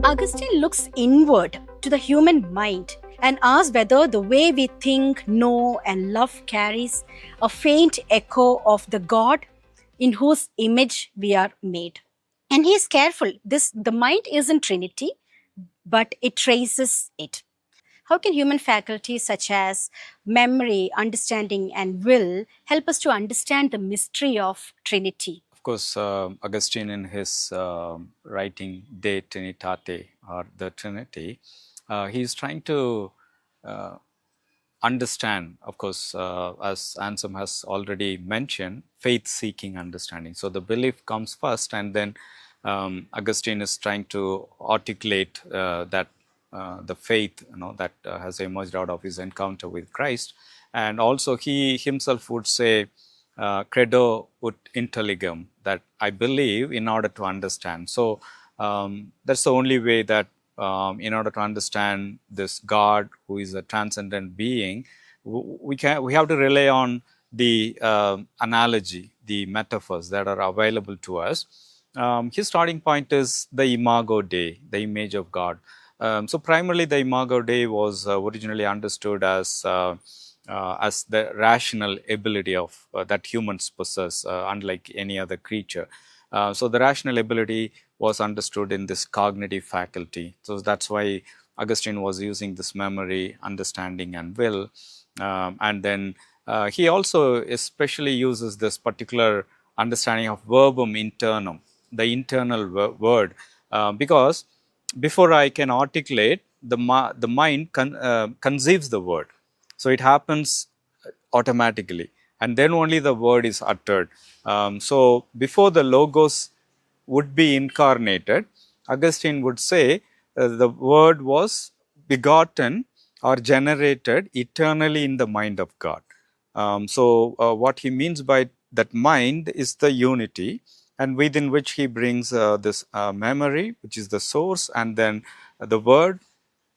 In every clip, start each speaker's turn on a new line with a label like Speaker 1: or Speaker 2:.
Speaker 1: Augustine looks inward to the human mind and asks whether the way we think, know, and love carries a faint echo of the God in whose image we are made. And he is careful. The mind isn't Trinity, but it traces it. How can human faculties such as memory, understanding, and will help us to understand the mystery of Trinity?
Speaker 2: Of course, Augustine in his writing De Trinitate, or the Trinity, he is trying to understand, of course, as Anselm has already mentioned, faith-seeking understanding. So the belief comes first, and then Augustine is trying to articulate that the faith, that has emerged out of his encounter with Christ, and also he himself would say, "Credo ut intelligam," that I believe in order to understand. So that's the only way that in order to understand this God who is a transcendent being, we have to rely on the analogy, the metaphors that are available to us. His starting point is the Imago Dei, the image of God. So primarily the Imago Dei was originally understood as the rational ability of that humans possess, unlike any other creature. So the rational ability was understood in this cognitive faculty. So that's why Augustine was using this memory, understanding, and will. And then he also especially uses this particular understanding of verbum internum, the internal word, because before I can articulate, the mind conceives the word. So it happens automatically, and then only the word is uttered. So before the logos would be incarnated, Augustine would say the word was begotten or generated eternally in the mind of God. So what he means by that mind is the unity, and within which he brings this memory, which is the source, and then the word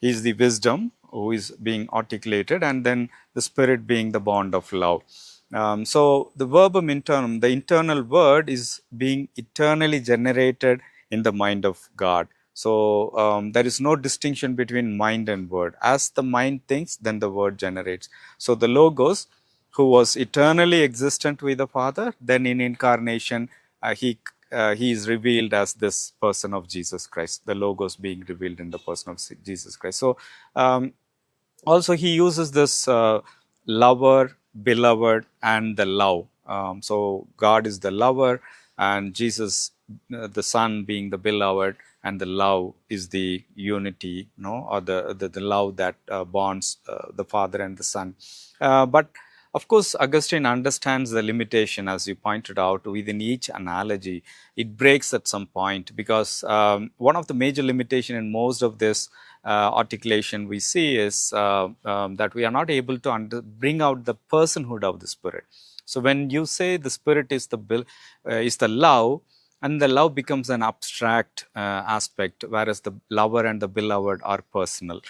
Speaker 2: is the wisdom who is being articulated, and then the spirit being the bond of love. So the verbum internum, the internal word, is being eternally generated in the mind of God. So there is no distinction between mind and word. As the mind thinks, then the word generates. So the Logos, who was eternally existent with the Father, then in incarnation, he is revealed as this person of Jesus Christ, the Logos being revealed in the person of Jesus Christ. So also he uses this lover, beloved, and the love. So God is the lover, and Jesus, the Son, being the beloved, and the love is the unity, or the love that bonds the Father and the Son. But of course, Augustine understands the limitation, as you pointed out, within each analogy. It breaks at some point, because one of the major limitations in most of this articulation we see is that we are not able to bring out the personhood of the Spirit. So when you say the Spirit is the love, and the love becomes an abstract aspect, whereas the lover and the beloved are personal.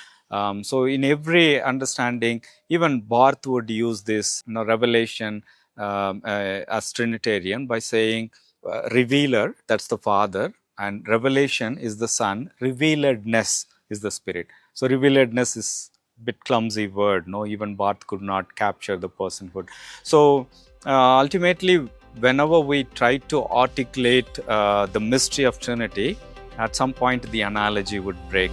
Speaker 2: So in every understanding, even Barth would use this revelation as Trinitarian by saying revealer, that's the Father, and revelation is the Son, revealedness is the Spirit. So revealedness is a bit clumsy word, even Barth could not capture the personhood. So ultimately, whenever we try to articulate the mystery of Trinity, at some point the analogy would break.